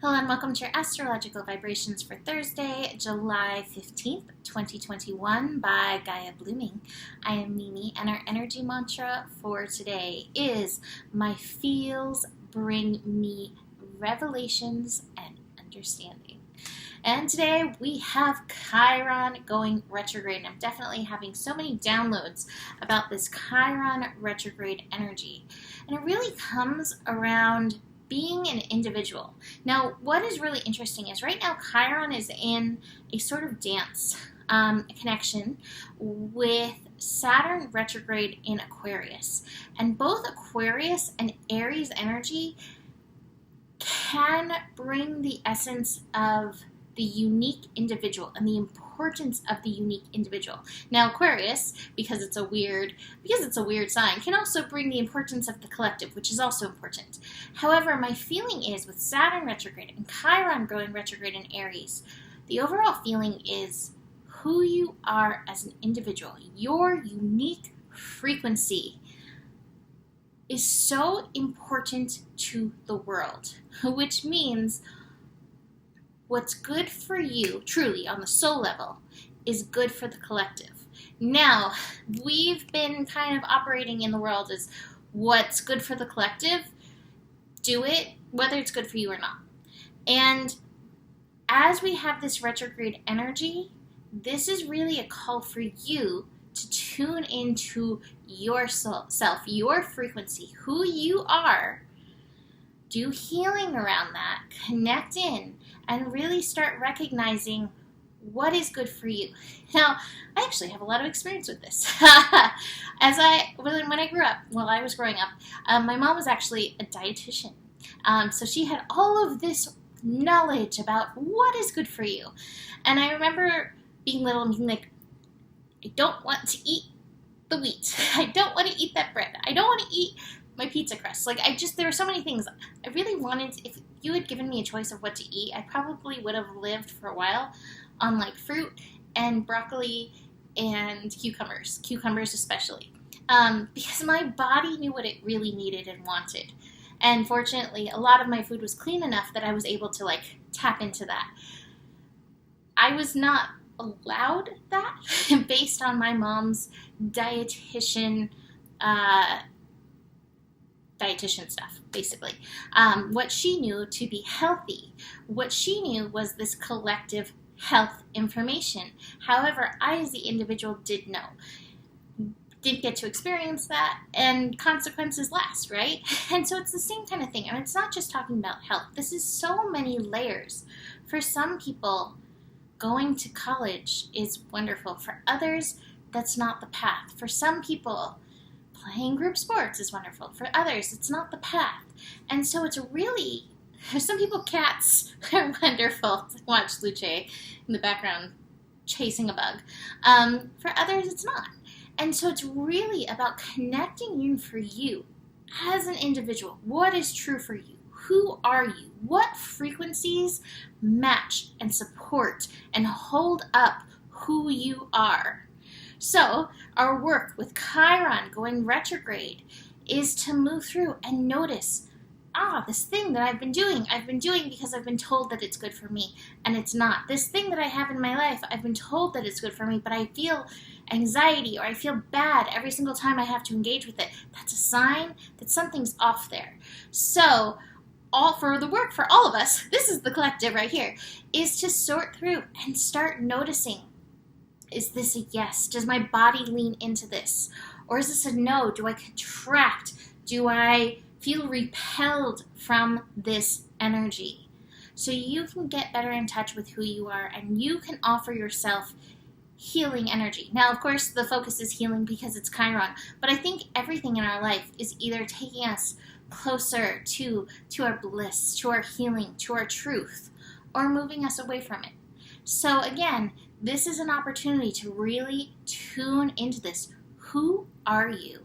Hello and welcome to your astrological vibrations for Thursday, July 15th, 2021 by Gaia Blooming. I am Mimi and our energy mantra for today is my feels bring me revelations and understanding. And today we have Chiron going retrograde. And I'm definitely having so many downloads about this Chiron retrograde energy. And it really comes around being an individual. Now, what is really interesting is right now Chiron is in a sort of dance connection with Saturn retrograde in Aquarius. And both Aquarius and Aries energy can bring the essence of the unique individual and the importance of the unique individual. Now, Aquarius, because it's a weird sign, can also bring the importance of the collective, which is also important. However, my feeling is with Saturn retrograde and Chiron going retrograde in Aries, the overall feeling is who you are as an individual, your unique frequency is so important to the world, which means what's good for you, truly, on the soul level, is good for the collective. Now, we've been kind of operating in the world as what's good for the collective, do it, whether it's good for you or not. And as we have this retrograde energy, this is really a call for you to tune into yourself, your frequency, who you are, do healing around that, connect in, and really start recognizing what is good for you. Now, I actually have a lot of experience with this. When I was growing up, my mom was actually a dietitian. So she had all of this knowledge about what is good for you. And I remember being little and being like, I don't want to eat the wheat. I don't want to eat that bread. I don't want to eat my pizza crust. There were so many things I really wanted. If you had given me a choice of what to eat, I probably would have lived for a while on fruit and broccoli and cucumbers especially, because my body knew what it really needed and wanted. And fortunately, a lot of my food was clean enough that I was able to tap into that. I was not allowed that based on my mom's dietitian stuff, basically. What she knew to be healthy, what she knew was this collective health information. However, I as the individual didn't get to experience that, and consequences last, right? And so it's the same kind of thing. And it's not just talking about health. This is so many layers. For some people, going to college is wonderful. For others, that's not the path. For some people, playing group sports is wonderful. For others, it's not the path. And so it's really, for some people, cats are wonderful to watch Luce in the background chasing a bug. For others, it's not. And so it's really about connecting in for you as an individual. What is true for you? Who are you? What frequencies match and support and hold up who you are? So our work with Chiron going retrograde is to move through and notice, this thing that I've been doing because I've been told that it's good for me, and it's not. This thing that I have in my life, I've been told that it's good for me, but I feel anxiety or I feel bad every single time I have to engage with it. That's a sign that something's off there. So for the work for all of us, this is the collective right here, is to sort through and start noticing, is this a yes? Does my body lean into this? Or is this a no? Do I contract? Do I feel repelled from this energy? So you can get better in touch with who you are, and you can offer yourself healing energy. Now, of course, the focus is healing because it's Chiron, but I think everything in our life is either taking us closer to our bliss, to our healing, to our truth, or moving us away from it. So again, this is an opportunity to really tune into this. Who are you?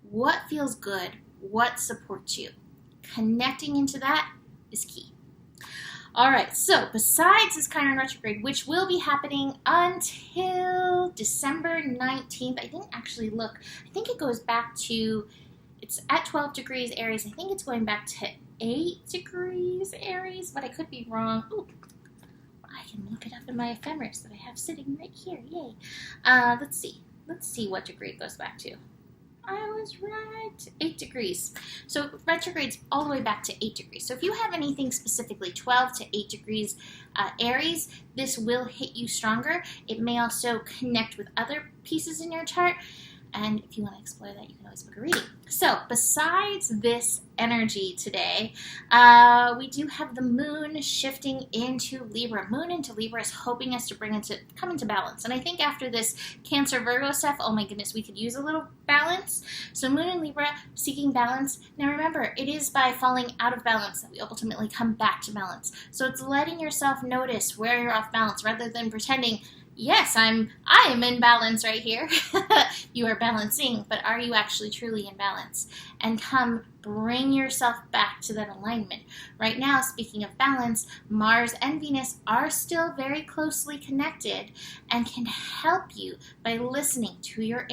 What feels good? What supports you? Connecting into that is key. All right, so besides this Chiron retrograde, which will be happening until December 19th, I didn't actually look. I think it goes back to, it's at 12 degrees Aries. I think it's going back to 8 degrees Aries, but I could be wrong. Ooh, I can look it up in my ephemeris that I have sitting right here. Yay. Let's see. Let's see what degree it goes back to. I was right. 8 degrees. So retrogrades all the way back to 8 degrees. So if you have anything specifically 12 to 8 degrees Aries, this will hit you stronger. It may also connect with other pieces in your chart. And if you want to explore that, you can always book a reading. So besides this energy today, we do have the moon shifting into Libra. Moon into Libra is hoping us to come into balance. And I think after this Cancer Virgo stuff, oh my goodness, we could use a little balance. So moon in Libra, seeking balance. Now remember, it is by falling out of balance that we ultimately come back to balance. So it's letting yourself notice where you're off balance rather than pretending, yes, I am in balance right here. You are balancing, but are you actually truly in balance? And bring yourself back to that alignment. Right now, speaking of balance, Mars and Venus are still very closely connected and can help you by listening to your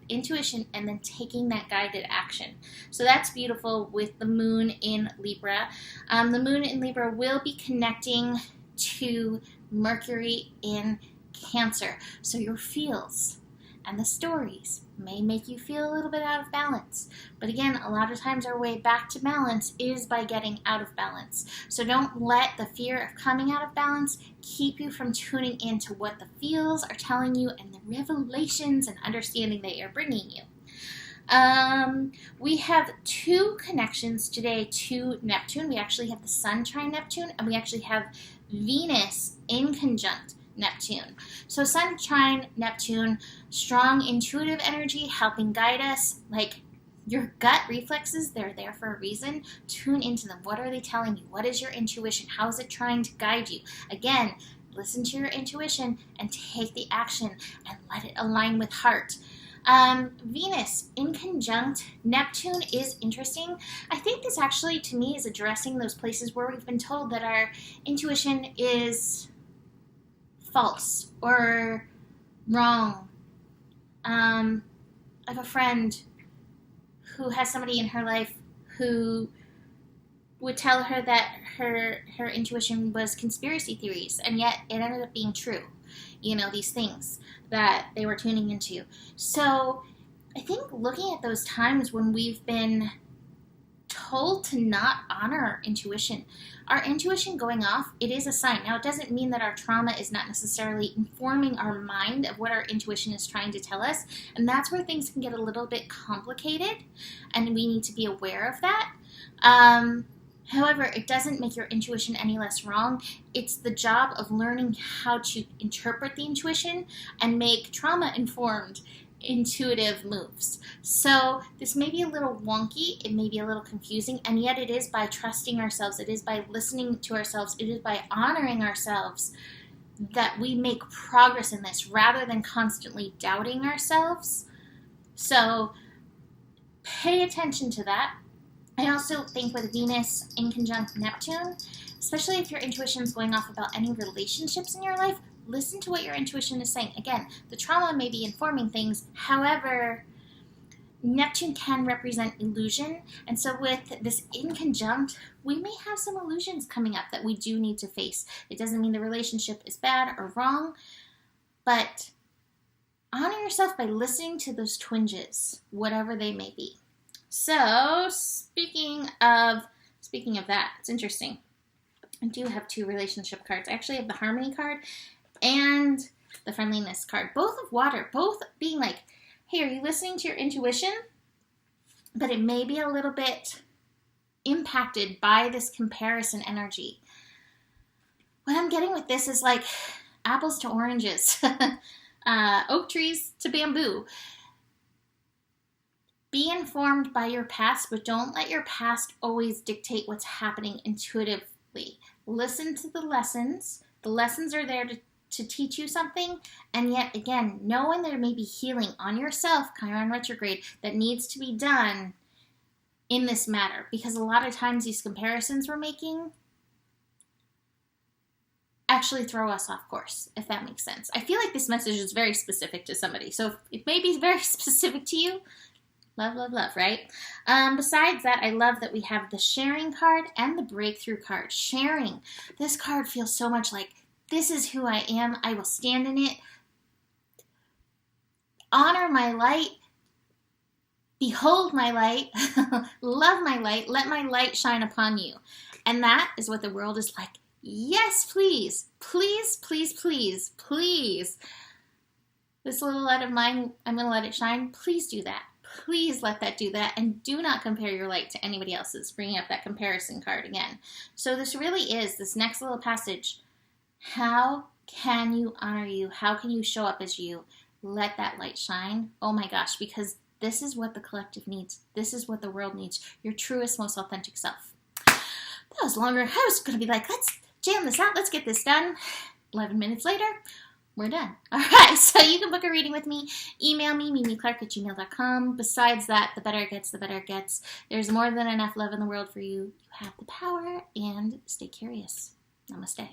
intuition and then taking that guided action. So that's beautiful with the moon in Libra. The moon in Libra will be connecting to Mercury in Cancer. So your feels and the stories may make you feel a little bit out of balance. But again, a lot of times our way back to balance is by getting out of balance. So don't let the fear of coming out of balance keep you from tuning into what the feels are telling you and the revelations and understanding they are bringing you. We have 2 connections today to Neptune. We actually have the Sun trine Neptune, and we actually have Venus in conjunct Neptune. So Sun trine Neptune, strong intuitive energy, helping guide us. Like your gut reflexes, they're there for a reason. Tune into them. What are they telling you? What is your intuition? How is it trying to guide you? Again, listen to your intuition and take the action and let it align with heart. Venus in conjunct Neptune is interesting. I think this actually, to me, is addressing those places where we've been told that our intuition is false or wrong. I have a friend who has somebody in her life who would tell her that her intuition was conspiracy theories, and yet it ended up being true. You know, these things that they were tuning into. So I think looking at those times when we've been told to not honor our intuition going off, it is a sign. Now, it doesn't mean that our trauma is not necessarily informing our mind of what our intuition is trying to tell us, and that's where things can get a little bit complicated, and we need to be aware of that. However, it doesn't make your intuition any less wrong. It's the job of learning how to interpret the intuition and make trauma-informed intuitive moves. So this may be a little wonky, it may be a little confusing, and yet it is by trusting ourselves, it is by listening to ourselves, it is by honoring ourselves that we make progress in this rather than constantly doubting ourselves. So pay attention to that. I also think with Venus in conjunct Neptune, especially if your intuition is going off about any relationships in your life, listen to what your intuition is saying. Again, the trauma may be informing things. However, Neptune can represent illusion. And so with this in conjunct, we may have some illusions coming up that we do need to face. It doesn't mean the relationship is bad or wrong, but honor yourself by listening to those twinges, whatever they may be. So, speaking of that, it's interesting. I do have 2 relationship cards. I actually have the Harmony card and the Friendliness card. Both of water, both being like, hey, are you listening to your intuition? But it may be a little bit impacted by this comparison energy. What I'm getting with this is like apples to oranges, oak trees to bamboo. Be informed by your past, but don't let your past always dictate what's happening intuitively. Listen to the lessons. The lessons are there to teach you something, and yet, again, know when there may be healing on yourself, Chiron retrograde, that needs to be done in this matter. Because a lot of times these comparisons we're making actually throw us off course, if that makes sense. I feel like this message is very specific to somebody, so it may be very specific to you. Love, love, love, right? Besides that, I love that we have the sharing card and the breakthrough card. Sharing. This card feels so much like, this is who I am. I will stand in it. Honor my light. Behold my light. Love my light. Let my light shine upon you. And that is what the world is like. Yes, please. Please, please, please, please. This little light of mine, I'm going to let it shine. Please do that. Please let that do that, and do not compare your light to anybody else's, bringing up that comparison card again. So this really is, this next little passage, how can you honor you? How can you show up as you? Let that light shine. Oh my gosh, because this is what the collective needs. This is what the world needs. Your truest, most authentic self. That was longer. I was going to be like, let's jam this out. Let's get this done. 11 minutes later, we're done. All right, so you can book a reading with me. Email me, mimiclark@gmail.com. Besides that, the better it gets, the better it gets. There's more than enough love in the world for you. You have the power, and stay curious. Namaste.